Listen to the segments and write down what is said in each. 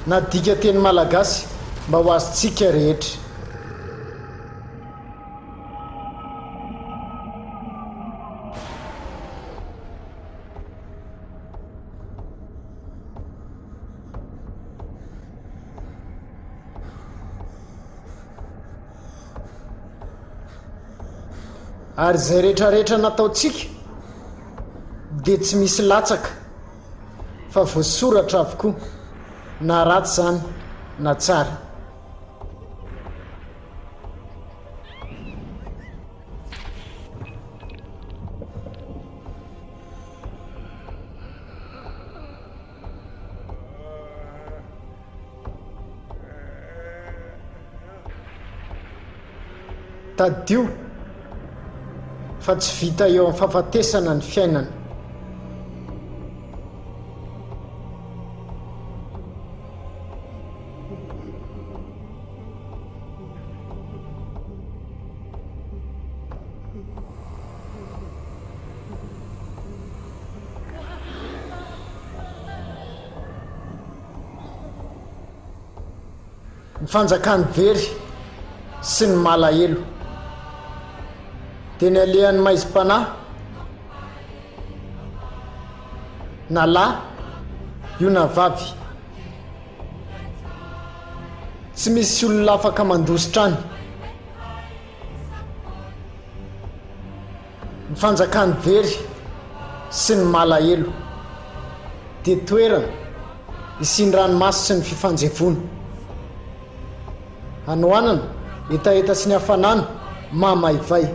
Nadika teny Malagasy mba ho azontsika rehetra. Ary zay rehetrarehetra nataontsika dia tsy misy latsaka fa voasoratra avokoa, na ratsy zany na tsara. Tadio fa tsy vita eo amin'ny fahafatesana ny fiainana. Ny fanjakany very sy ny malahelo dia ny alehan'ny maizim-panahy na lahy io na vavy, tsy misy olona afaka mandositra any. Ny fanjakany very sy ny malahelo dia toerana isin-dranomasy sy ny fifanjevona, anoanana etaeta sy ny hafanana mamaivay,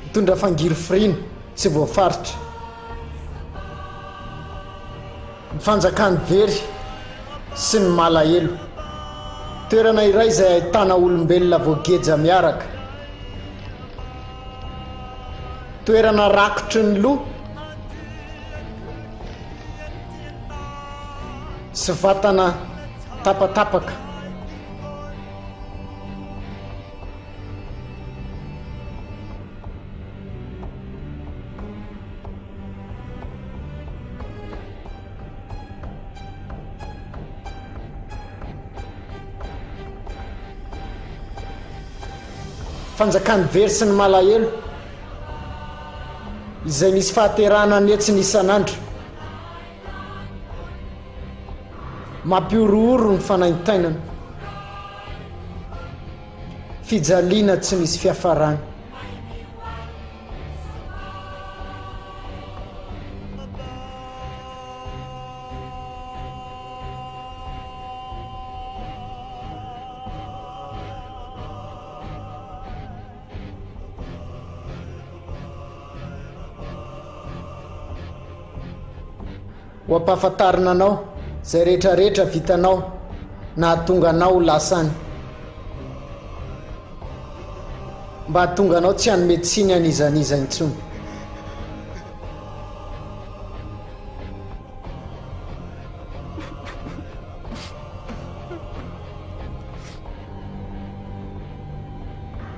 mitondra fangiry firiana tsy voafaritra. Ny fanjakany very sy ny malahelo, toerana iray izay ahitana olombelona voageja miaraka, toerana rakotry ny loha sy vatana tapatapaka. Fanjakany very sy ny malahelo izay misy fahaterahana netsiny isan'andro, mampiorooro ny fanaintainana, fijaliana tsy misy fiafarana. Ho ampahafantarina anao zay rehetrarehetra vitanao na hatonga anao lasany, mba hatonga anao tsy hanome tsiny an'izaniza intsony.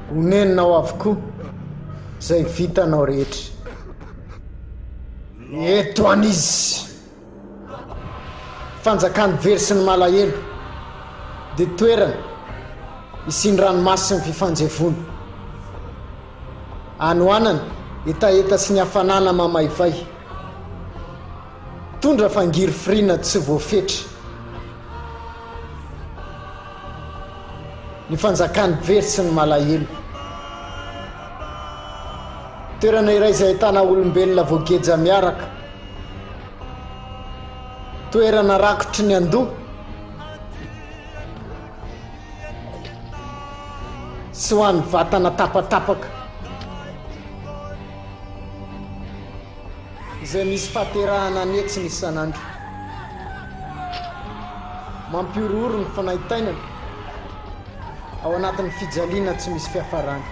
Honeninao avokoa zay vitanao rehetra. Eto an'izy fanjakany very sy ny malahelo dia toerana isin-dranomasy sy ny fifanjevona, anoanana etaeta sy ny hafanana mamaivay, tondra fangiry firiana tsy voafetra. Ny fanjakany very sy ny malahelo, toerana iray izay ahitana olombelona voageja miaraka, toerana rakotry ny andoha sy ho an'ny vatana tapatapaka, izay misy fahaterahana netsiny isan'andro, mampiorooro ny fanaintainana ao anatin'ny fijaliana tsy misy fiafarana.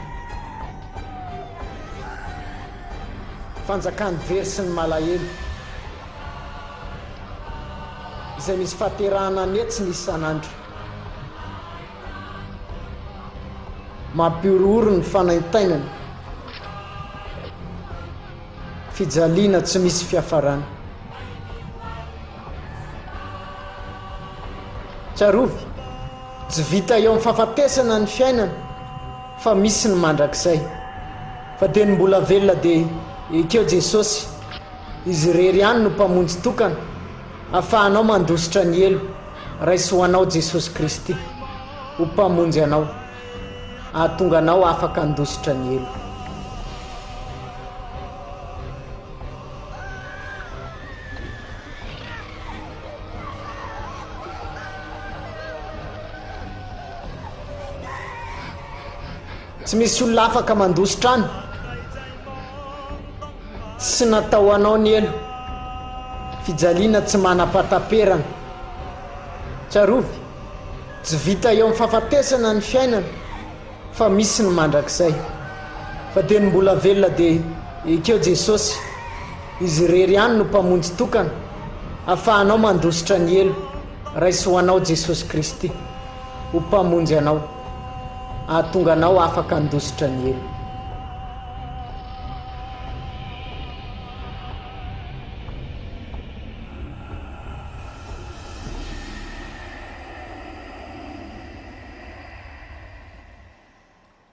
Fanjakany very sy ny malahelo izay misy fahaterahana netsiny isan'andro, mampiorooro ny fanaintainana, fijaliana tsy misy fiafarana. tsarovy tsy vita eo amin'ny fahafatesana ny fiainana fa misy ny mandrakizay fa teny mbola velona dia ekeo Jesosy izy rery ihany no mpamonjy tokana ahafahanao mandositra ny elo raisy ho anao Jesosy Kristy ho mpamonjy anao ahatonga anao afaka handositra ny elo. Tsy misy olona afaka mandositra any sy natao anao ny elo fijaliana tsy manam-pataperana. Tsarovy tsy vita eo amin'ny fahafatesana ny fiainana fa misy ny mandrakizay fa teny mbola velona dia ekeo Jesosy izy rery ihany no mpamonjy tokana ahafahanao mandositra ny elo raisy ho anao Jesosy Kristy ho mpamonjy anao ahatonga anao afaka handositra ny elo.